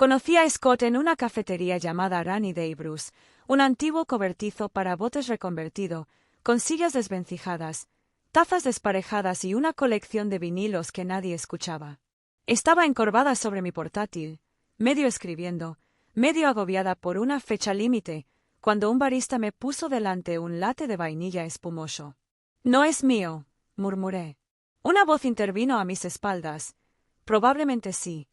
Conocí a Scott en una cafetería llamada Rani Bruce, un antiguo cobertizo para botes reconvertido, con sillas desvencijadas, tazas desparejadas y una colección de vinilos que nadie escuchaba. Estaba encorvada sobre mi portátil, medio escribiendo, medio agobiada por una fecha límite, cuando un barista me puso delante un latte de vainilla espumoso. «No es mío», murmuré. Una voz intervino a mis espaldas. «Probablemente sí».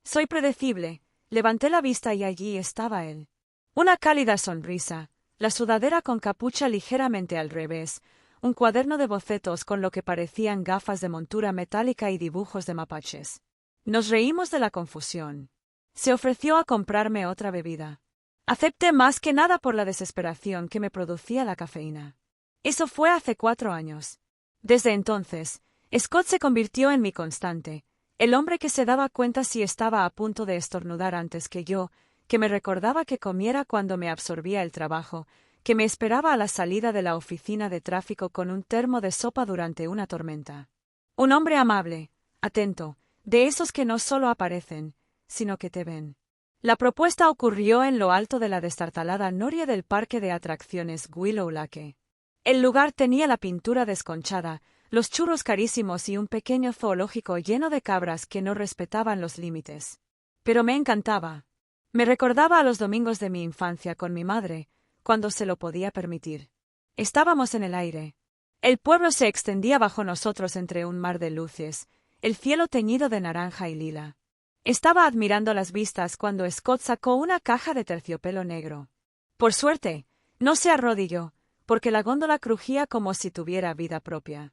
Soy predecible. Levanté la vista y allí estaba él. Una cálida sonrisa, la sudadera con capucha ligeramente al revés, un cuaderno de bocetos con lo que parecían gafas de montura metálica y dibujos de mapaches. Nos reímos de la confusión. Se ofreció a comprarme otra bebida. Acepté más que nada por la desesperación que me producía la cafeína. Eso fue hace 4 años. Desde entonces, Scott se convirtió en mi constante, el hombre que se daba cuenta si estaba a punto de estornudar antes que yo, que me recordaba que comiera cuando me absorbía el trabajo, que me esperaba a la salida de la oficina de tráfico con un termo de sopa durante una tormenta. Un hombre amable, atento, de esos que no solo aparecen, sino que te ven. La propuesta ocurrió en lo alto de la destartalada noria del parque de atracciones Willow Lake. El lugar tenía la pintura desconchada, los churros carísimos y un pequeño zoológico lleno de cabras que no respetaban los límites. Pero me encantaba. Me recordaba a los domingos de mi infancia con mi madre, cuando se lo podía permitir. Estábamos en el aire. El pueblo se extendía bajo nosotros entre un mar de luces, el cielo teñido de naranja y lila. Estaba admirando las vistas cuando Scott sacó una caja de terciopelo negro. Por suerte, no se arrodilló, porque la góndola crujía como si tuviera vida propia.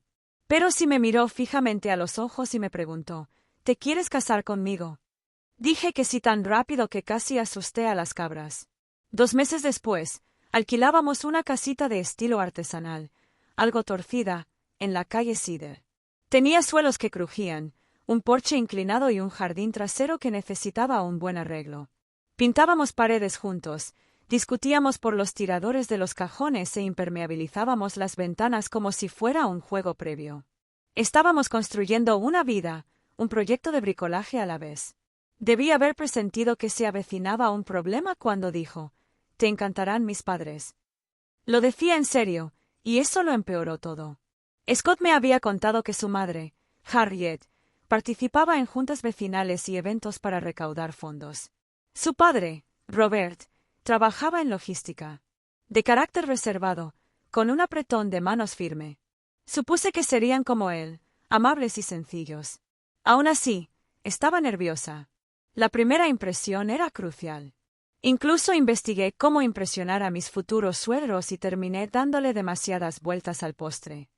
Pero sí me miró fijamente a los ojos y me preguntó, ¿te quieres casar conmigo? Dije que sí tan rápido que casi asusté a las cabras. 2 meses después, alquilábamos una casita de estilo artesanal, algo torcida, en la calle Cedar. Tenía suelos que crujían, un porche inclinado y un jardín trasero que necesitaba un buen arreglo. Pintábamos paredes juntos, discutíamos por los tiradores de los cajones e impermeabilizábamos las ventanas como si fuera un juego previo. Estábamos construyendo una vida, un proyecto de bricolaje a la vez. Debí haber presentido que se avecinaba un problema cuando dijo, «Te encantarán mis padres». Lo decía en serio, y eso lo empeoró todo. Scott me había contado que su madre, Harriet, participaba en juntas vecinales y eventos para recaudar fondos. Su padre, Robert, trabajaba en logística. De carácter reservado, con un apretón de manos firme. Supuse que serían como él, amables y sencillos. Aún así, estaba nerviosa. La primera impresión era crucial. Incluso investigué cómo impresionar a mis futuros suegros y terminé dándole demasiadas vueltas al postre.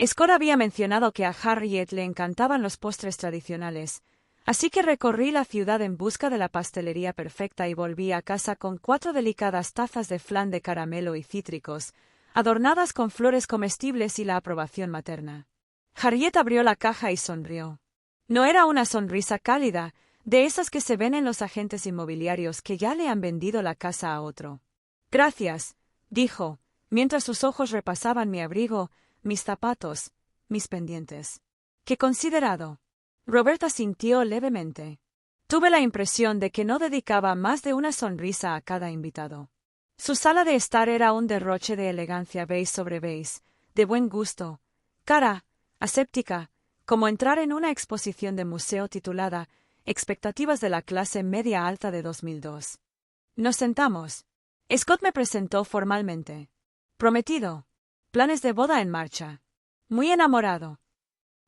Scott había mencionado que a Harriet le encantaban los postres tradicionales, así que recorrí la ciudad en busca de la pastelería perfecta y volví a casa con 4 delicadas tazas de flan de caramelo y cítricos, adornadas con flores comestibles y la aprobación materna. Harriet abrió la caja y sonrió. No era una sonrisa cálida, de esas que se ven en los agentes inmobiliarios que ya le han vendido la casa a otro. «Gracias», dijo, mientras sus ojos repasaban mi abrigo, mis zapatos, mis pendientes. «Qué considerado». Robert asintió levemente. Tuve la impresión de que no dedicaba más de una sonrisa a cada invitado. Su sala de estar era un derroche de elegancia beige sobre beige, de buen gusto, cara, aséptica, como entrar en una exposición de museo titulada Expectativas de la clase media alta de 2002. Nos sentamos. Scott me presentó formalmente. Prometido. Planes de boda en marcha. Muy enamorado.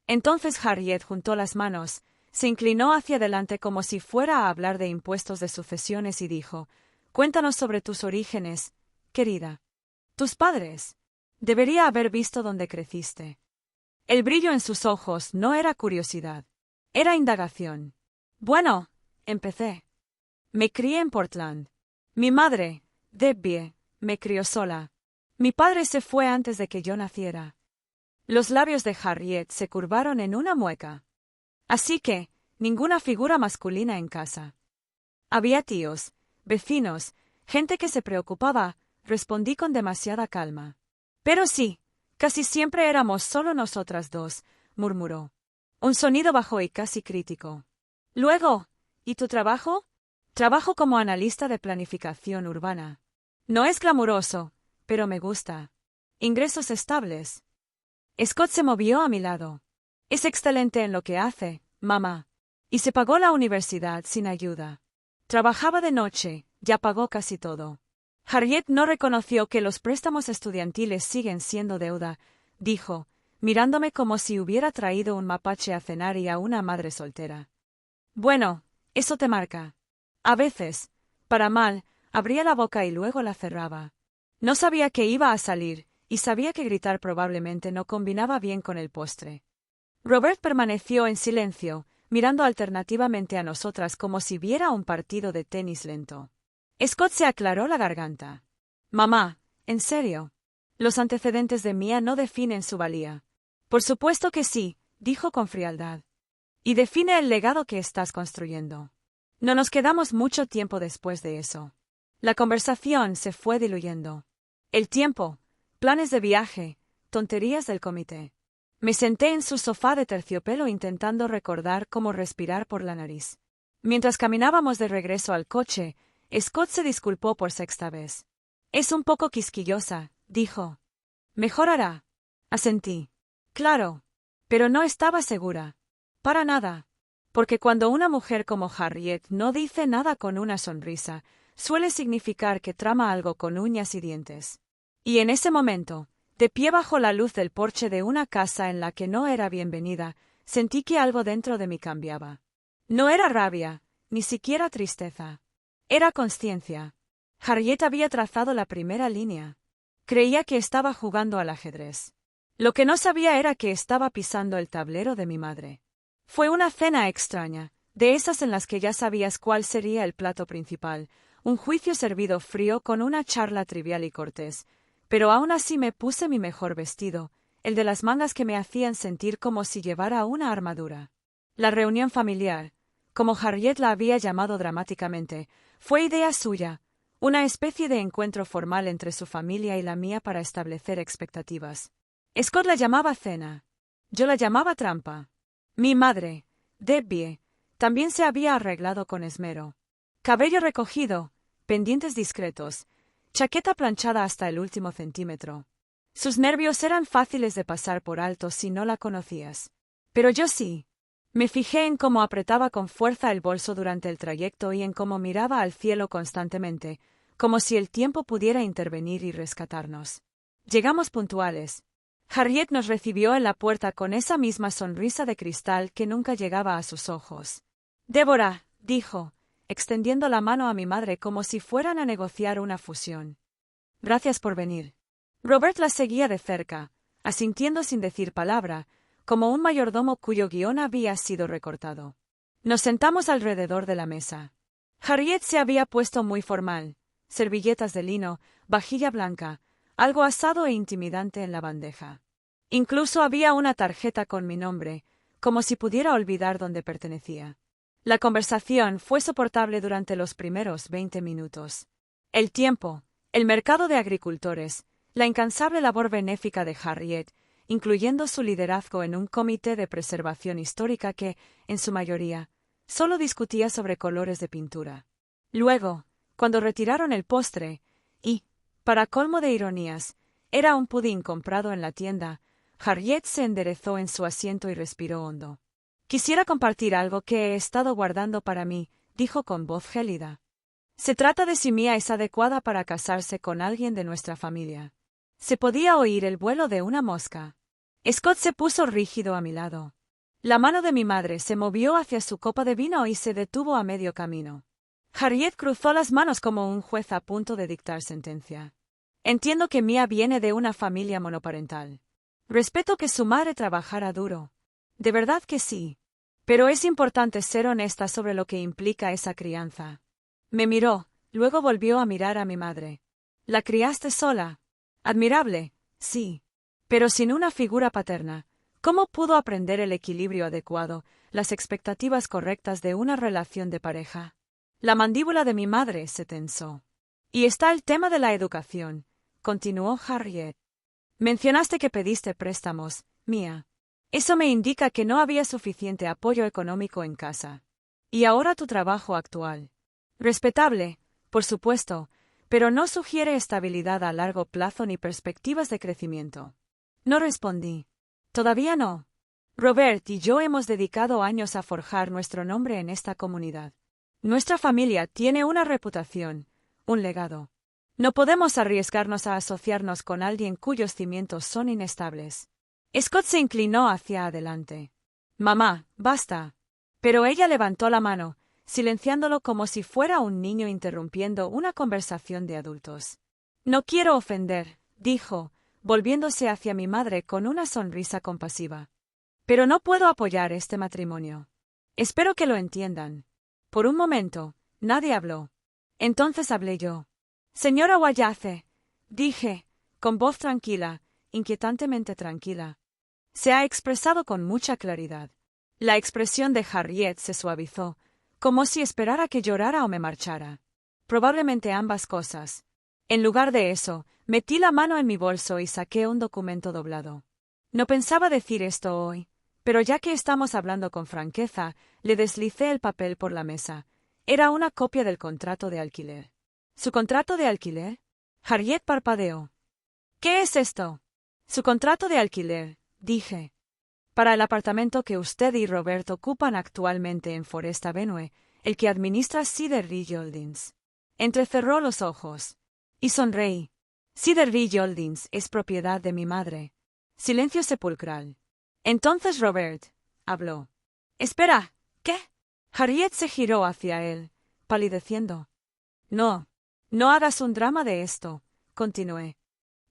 Entonces Harriet juntó las manos, se inclinó hacia adelante como si fuera a hablar de impuestos de sucesiones y dijo, «Cuéntanos sobre tus orígenes, querida. Tus padres. Debería haber visto dónde creciste». El brillo en sus ojos no era curiosidad. Era indagación. «Bueno», empecé. «Me crié en Portland. Mi madre, Debbie, me crió sola. Mi padre se fue antes de que yo naciera». Los labios de Harriet se curvaron en una mueca. «Así que, ninguna figura masculina en casa». «Había tíos, vecinos, gente que se preocupaba», respondí con demasiada calma. «Pero sí, casi siempre éramos solo nosotras dos», murmuró. Un sonido bajo y casi crítico. «Luego, ¿y tu trabajo?» Trabajo como analista de planificación urbana. No es glamuroso, pero me gusta. Ingresos estables. Scott se movió a mi lado. Es excelente en lo que hace, mamá. Y se pagó la universidad sin ayuda. Trabajaba de noche, ya pagó casi todo. Harriet no reconoció que los préstamos estudiantiles siguen siendo deuda, dijo, mirándome como si hubiera traído un mapache a cenar y a una madre soltera. Bueno, eso te marca. A veces, para mal, abría la boca y luego la cerraba. No sabía que iba a salir, y sabía que gritar probablemente no combinaba bien con el postre. Robert permaneció en silencio, mirando alternativamente a nosotras como si viera un partido de tenis lento. Scott se aclaró la garganta. Mamá, en serio. Los antecedentes de Mia no definen su valía. Por supuesto que sí, dijo con frialdad. Y define el legado que estás construyendo. No nos quedamos mucho tiempo después de eso. La conversación se fue diluyendo. El tiempo, planes de viaje, tonterías del comité. Me senté en su sofá de terciopelo intentando recordar cómo respirar por la nariz. Mientras caminábamos de regreso al coche, Scott se disculpó por sexta vez. Es un poco quisquillosa, dijo. Mejorará. Asentí. Claro. Pero no estaba segura. Para nada. Porque cuando una mujer como Harriet no dice nada con una sonrisa, suele significar que trama algo con uñas y dientes. Y en ese momento, de pie bajo la luz del porche de una casa en la que no era bienvenida, sentí que algo dentro de mí cambiaba. No era rabia, ni siquiera tristeza. Era consciencia. Harriet había trazado la primera línea. Creía que estaba jugando al ajedrez. Lo que no sabía era que estaba pisando el tablero de mi madre. Fue una cena extraña, de esas en las que ya sabías cuál sería el plato principal, un juicio servido frío con una charla trivial y cortés. Pero aún así me puse mi mejor vestido, el de las mangas que me hacían sentir como si llevara una armadura. La reunión familiar, como Harriet la había llamado dramáticamente, fue idea suya, una especie de encuentro formal entre su familia y la mía para establecer expectativas. Scott la llamaba cena. Yo la llamaba trampa. Mi madre, Debbie, también se había arreglado con esmero. Cabello recogido, pendientes discretos, chaqueta planchada hasta el último centímetro. Sus nervios eran fáciles de pasar por alto si no la conocías. Pero yo sí. Me fijé en cómo apretaba con fuerza el bolso durante el trayecto y en cómo miraba al cielo constantemente, como si el tiempo pudiera intervenir y rescatarnos. Llegamos puntuales. Harriet nos recibió en la puerta con esa misma sonrisa de cristal que nunca llegaba a sus ojos. Débora, dijo, extendiendo la mano a mi madre como si fueran a negociar una fusión. Gracias por venir. Robert la seguía de cerca, asintiendo sin decir palabra, como un mayordomo cuyo guión había sido recortado. Nos sentamos alrededor de la mesa. Harriet se había puesto muy formal, servilletas de lino, vajilla blanca, algo asado e intimidante en la bandeja. Incluso había una tarjeta con mi nombre, como si pudiera olvidar dónde pertenecía. La conversación fue soportable durante los primeros 20 minutos. El tiempo, el mercado de agricultores, la incansable labor benéfica de Harriet, incluyendo su liderazgo en un comité de preservación histórica que, en su mayoría, solo discutía sobre colores de pintura. Luego, cuando retiraron el postre, y, para colmo de ironías, era un pudín comprado en la tienda, Harriet se enderezó en su asiento y respiró hondo. Quisiera compartir algo que he estado guardando para mí, dijo con voz gélida. Se trata de si Mia es adecuada para casarse con alguien de nuestra familia. Se podía oír el vuelo de una mosca. Scott se puso rígido a mi lado. La mano de mi madre se movió hacia su copa de vino y se detuvo a medio camino. Harriet cruzó las manos como un juez a punto de dictar sentencia. Entiendo que Mia viene de una familia monoparental. Respeto que su madre trabajara duro. De verdad que sí. Pero es importante ser honesta sobre lo que implica esa crianza. Me miró, luego volvió a mirar a mi madre. ¿La criaste sola? Admirable, sí. Pero sin una figura paterna, ¿cómo pudo aprender el equilibrio adecuado, las expectativas correctas de una relación de pareja? La mandíbula de mi madre se tensó. Y está el tema de la educación, continuó Harriet. Mencionaste que pediste préstamos, Mia. Eso me indica que no había suficiente apoyo económico en casa. Y ahora tu trabajo actual. Respetable, por supuesto, pero no sugiere estabilidad a largo plazo ni perspectivas de crecimiento. No respondí. Todavía no. Robert y yo hemos dedicado años a forjar nuestro nombre en esta comunidad. Nuestra familia tiene una reputación, un legado. No podemos arriesgarnos a asociarnos con alguien cuyos cimientos son inestables. Scott se inclinó hacia adelante. Mamá, basta. Pero ella levantó la mano, silenciándolo como si fuera un niño interrumpiendo una conversación de adultos. No quiero ofender, dijo, volviéndose hacia mi madre con una sonrisa compasiva. Pero no puedo apoyar este matrimonio. Espero que lo entiendan. Por un momento, nadie habló. Entonces hablé yo. Señora Wayace, dije, con voz tranquila, inquietantemente tranquila. Se ha expresado con mucha claridad. La expresión de Harriet se suavizó, como si esperara que llorara o me marchara. Probablemente ambas cosas. En lugar de eso, metí la mano en mi bolso y saqué un documento doblado. No pensaba decir esto hoy, pero ya que estamos hablando con franqueza, le deslicé el papel por la mesa. Era una copia del contrato de alquiler. ¿Su contrato de alquiler? Harriet parpadeó. ¿Qué es esto? Su contrato de alquiler, dije. Para el apartamento que usted y Robert ocupan actualmente en Forest Avenue, el que administra Cedar Ridge Holdings. Entrecerró los ojos. Y sonreí. Cedar Ridge Holdings es propiedad de mi madre. Silencio sepulcral. Entonces Robert habló. Espera, ¿qué? Harriet se giró hacia él, palideciendo. No hagas un drama de esto, continué.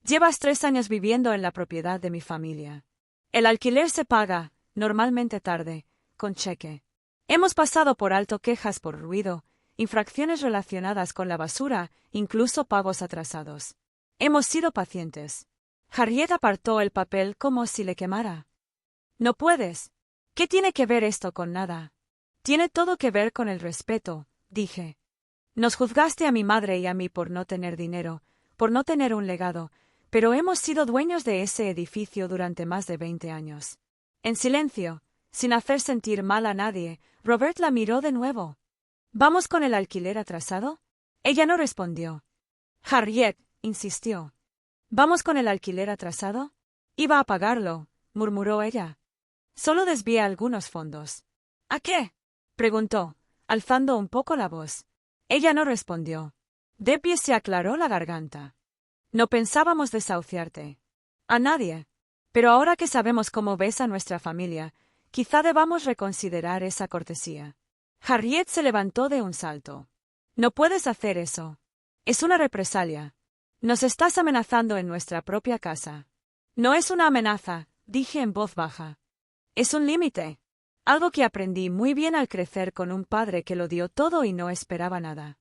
Llevas 3 años viviendo en la propiedad de mi familia. El alquiler se paga, normalmente tarde, con cheque. Hemos pasado por alto quejas por ruido, infracciones relacionadas con la basura, incluso pagos atrasados. Hemos sido pacientes. Harriet apartó el papel como si le quemara. No puedes. ¿Qué tiene que ver esto con nada? Tiene todo que ver con el respeto, dije. Nos juzgaste a mi madre y a mí por no tener dinero, por no tener un legado, pero hemos sido dueños de ese edificio durante más de 20 años. En silencio, sin hacer sentir mal a nadie, Robert la miró de nuevo. ¿Vamos con el alquiler atrasado? Ella no respondió. Harriet insistió. ¿Vamos con el alquiler atrasado? Iba a pagarlo, murmuró ella. Solo desvié algunos fondos. ¿A qué? Preguntó, alzando un poco la voz. Ella no respondió. Debbie se aclaró la garganta. No pensábamos desahuciarte. A nadie. Pero ahora que sabemos cómo ves a nuestra familia, quizá debamos reconsiderar esa cortesía. Harriet se levantó de un salto. No puedes hacer eso. Es una represalia. Nos estás amenazando en nuestra propia casa. No es una amenaza, dije en voz baja. Es un límite. Algo que aprendí muy bien al crecer con un padre que lo dio todo y no esperaba nada.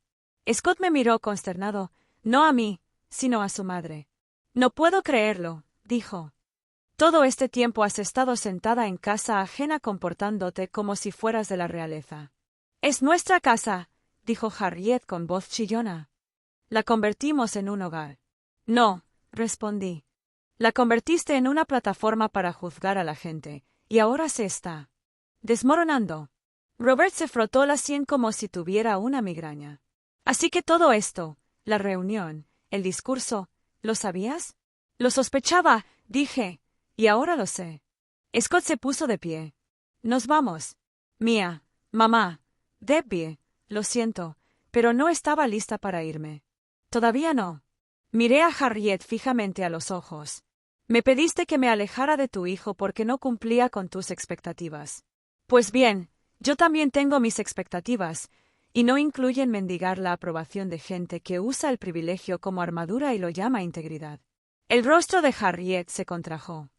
Scott me miró consternado, no a mí, sino a su madre. No puedo creerlo, dijo. Todo este tiempo has estado sentada en casa ajena comportándote como si fueras de la realeza. Es nuestra casa, dijo Harriet con voz chillona. La convertimos en un hogar. No, respondí. La convertiste en una plataforma para juzgar a la gente, y ahora se está desmoronando. Robert se frotó la sien como si tuviera una migraña. Así que todo esto, la reunión, el discurso, ¿lo sabías? Lo sospechaba, dije, y ahora lo sé. Scott se puso de pie. Nos vamos. Mía, mamá, Debbie, lo siento, pero no estaba lista para irme. Todavía no. Miré a Harriet fijamente a los ojos. Me pediste que me alejara de tu hijo porque no cumplía con tus expectativas. Pues bien, yo también tengo mis expectativas, y no incluyen mendigar la aprobación de gente que usa el privilegio como armadura y lo llama integridad. El rostro de Harriet se contrajo.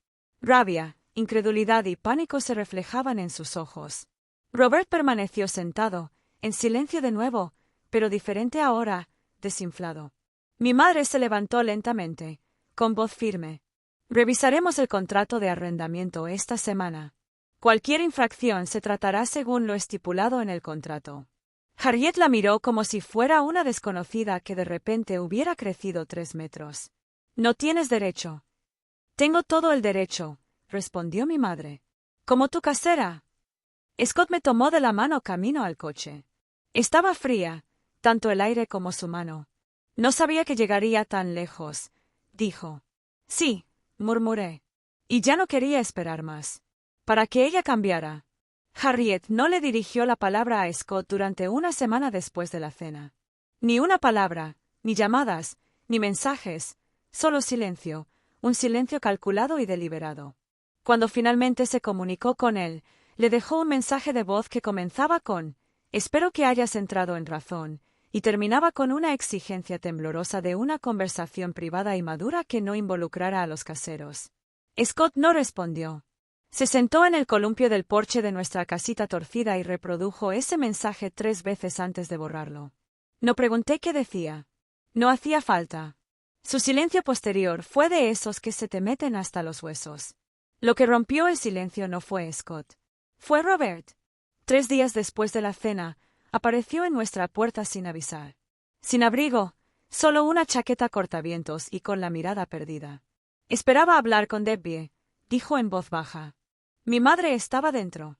Rabia, incredulidad y pánico se reflejaban en sus ojos. Robert permaneció sentado, en silencio de nuevo, pero diferente ahora, desinflado. Mi madre se levantó lentamente, con voz firme. Revisaremos el contrato de arrendamiento esta semana. Cualquier infracción se tratará según lo estipulado en el contrato. Harriet la miró como si fuera una desconocida que de repente hubiera crecido 3 metros. No tienes derecho. Tengo todo el derecho, respondió mi madre. Como tu casera. Scott me tomó de la mano camino al coche. Estaba fría, tanto el aire como su mano. No sabía que llegaría tan lejos, dijo. Sí, murmuré. Y ya no quería esperar más. Para que ella cambiara. Harriet no le dirigió la palabra a Scott durante una semana después de la cena. Ni una palabra, ni llamadas, ni mensajes, solo silencio, un silencio calculado y deliberado. Cuando finalmente se comunicó con él, le dejó un mensaje de voz que comenzaba con «Espero que hayas entrado en razón», y terminaba con una exigencia temblorosa de una conversación privada y madura que no involucrara a los caseros. Scott no respondió. Se sentó en el columpio del porche de nuestra casita torcida y reprodujo ese mensaje 3 veces antes de borrarlo. No pregunté qué decía. No hacía falta. Su silencio posterior fue de esos que se te meten hasta los huesos. Lo que rompió el silencio no fue Scott. Fue Robert. 3 días después de la cena, apareció en nuestra puerta sin avisar. Sin abrigo, solo una chaqueta cortavientos y con la mirada perdida. Esperaba hablar con Debbie, dijo en voz baja. Mi madre estaba dentro.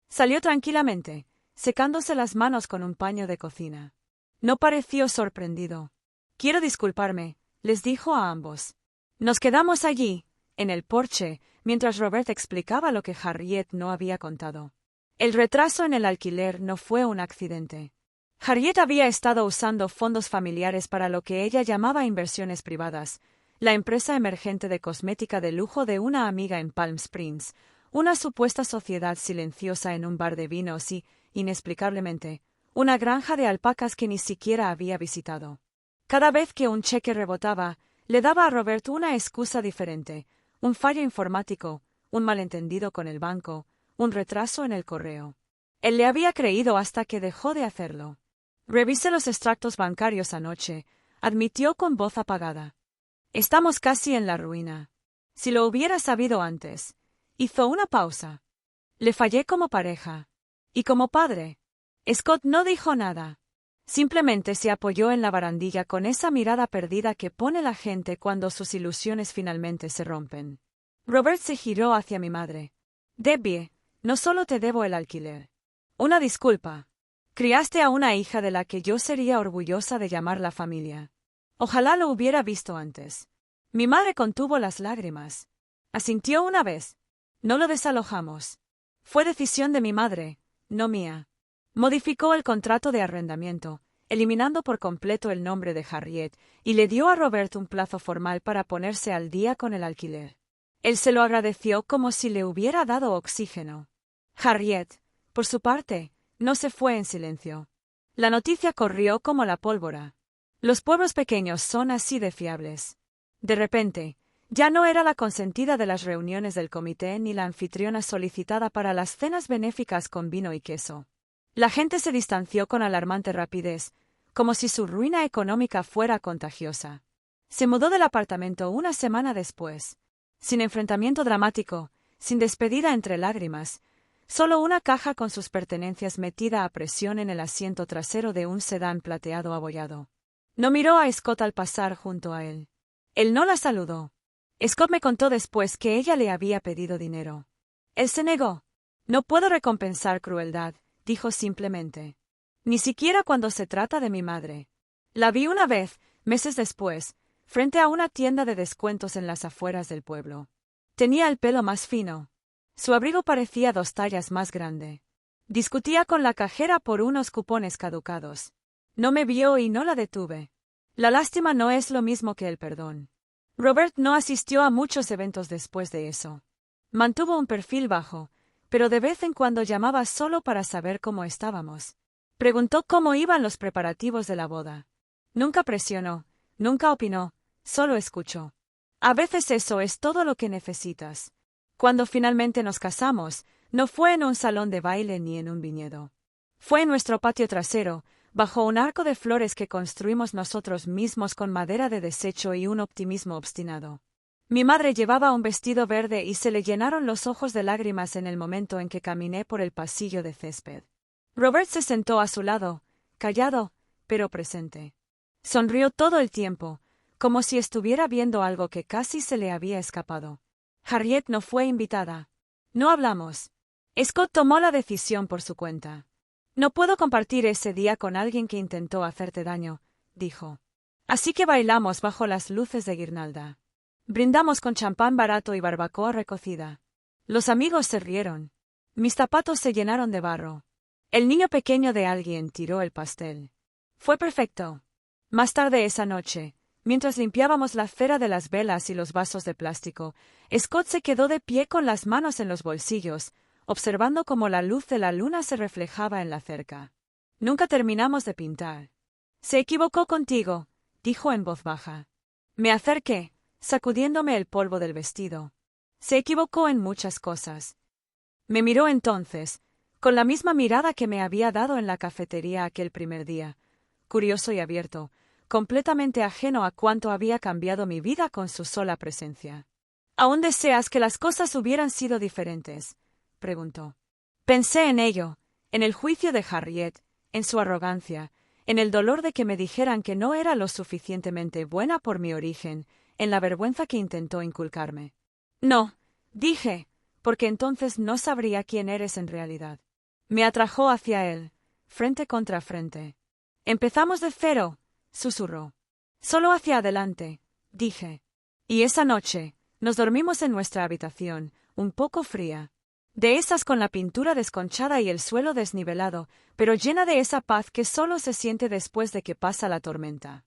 Salió tranquilamente, secándose las manos con un paño de cocina. No pareció sorprendido. Quiero disculparme, les dijo a ambos. Nos quedamos allí, en el porche, mientras Robert explicaba lo que Harriet no había contado. El retraso en el alquiler no fue un accidente. Harriet había estado usando fondos familiares para lo que ella llamaba inversiones privadas, la empresa emergente de cosmética de lujo de una amiga en Palm Springs, una supuesta sociedad silenciosa en un bar de vinos y, inexplicablemente, una granja de alpacas que ni siquiera había visitado. Cada vez que un cheque rebotaba, le daba a Robert una excusa diferente, un fallo informático, un malentendido con el banco, un retraso en el correo. Él le había creído hasta que dejó de hacerlo. Revisé los extractos bancarios anoche, admitió con voz apagada. Estamos casi en la ruina. Si lo hubiera sabido antes. Hizo una pausa. Le fallé como pareja. Y como padre. Scott no dijo nada. Simplemente se apoyó en la barandilla con esa mirada perdida que pone la gente cuando sus ilusiones finalmente se rompen. Robert se giró hacia mi madre. Debbie, no solo te debo el alquiler. Una disculpa. Criaste a una hija de la que yo sería orgullosa de llamar la familia. Ojalá lo hubiera visto antes. Mi madre contuvo las lágrimas. Asintió una vez. No lo desalojamos. Fue decisión de mi madre, no mía. Modificó el contrato de arrendamiento, eliminando por completo el nombre de Harriet, y le dio a Robert un plazo formal para ponerse al día con el alquiler. Él se lo agradeció como si le hubiera dado oxígeno. Harriet, por su parte, no se fue en silencio. La noticia corrió como la pólvora. Los pueblos pequeños son así de fiables. De repente, ya no era la consentida de las reuniones del comité ni la anfitriona solicitada para las cenas benéficas con vino y queso. La gente se distanció con alarmante rapidez, como si su ruina económica fuera contagiosa. Se mudó del apartamento una semana después. Sin enfrentamiento dramático, sin despedida entre lágrimas, solo una caja con sus pertenencias metida a presión en el asiento trasero de un sedán plateado abollado. No miró a Scott al pasar junto a él. Él no la saludó. Scott me contó después que ella le había pedido dinero. Él se negó. No puedo recompensar crueldad, dijo simplemente. Ni siquiera cuando se trata de mi madre. La vi una vez, meses después, frente a una tienda de descuentos en las afueras del pueblo. Tenía el pelo más fino. Su abrigo parecía 2 tallas más grande. Discutía con la cajera por unos cupones caducados. No me vio y no la detuve. La lástima no es lo mismo que el perdón. Robert no asistió a muchos eventos después de eso. Mantuvo un perfil bajo, pero de vez en cuando llamaba solo para saber cómo estábamos. Preguntó cómo iban los preparativos de la boda. Nunca presionó, nunca opinó, solo escuchó. A veces eso es todo lo que necesitas. Cuando finalmente nos casamos, no fue en un salón de baile ni en un viñedo. Fue en nuestro patio trasero, bajo un arco de flores que construimos nosotros mismos con madera de desecho y un optimismo obstinado. Mi madre llevaba un vestido verde y se le llenaron los ojos de lágrimas en el momento en que caminé por el pasillo de césped. Robert se sentó a su lado, callado, pero presente. Sonrió todo el tiempo, como si estuviera viendo algo que casi se le había escapado. Harriet no fue invitada. No hablamos. Scott tomó la decisión por su cuenta. No puedo compartir ese día con alguien que intentó hacerte daño, dijo. Así que bailamos bajo las luces de guirnalda. Brindamos con champán barato y barbacoa recocida. Los amigos se rieron. Mis zapatos se llenaron de barro. El niño pequeño de alguien tiró el pastel. Fue perfecto. Más tarde esa noche, mientras limpiábamos la cera de las velas y los vasos de plástico, Scott se quedó de pie con las manos en los bolsillos, observando cómo la luz de la luna se reflejaba en la cerca. Nunca terminamos de pintar. Se equivocó contigo, dijo en voz baja. Me acerqué, sacudiéndome el polvo del vestido. Se equivocó en muchas cosas. Me miró entonces, con la misma mirada que me había dado en la cafetería aquel primer día, curioso y abierto, completamente ajeno a cuánto había cambiado mi vida con su sola presencia. ¿Aún deseas que las cosas hubieran sido diferentes?, preguntó. Pensé en ello, en el juicio de Harriet, en su arrogancia, en el dolor de que me dijeran que no era lo suficientemente buena por mi origen, en la vergüenza que intentó inculcarme. No, dije, porque entonces no sabría quién eres en realidad. Me atrajo hacia él, frente contra frente. Empezamos de cero, susurró. Solo hacia adelante, dije. Y esa noche, nos dormimos en nuestra habitación, un poco fría. De esas con la pintura desconchada y el suelo desnivelado, pero llena de esa paz que solo se siente después de que pasa la tormenta.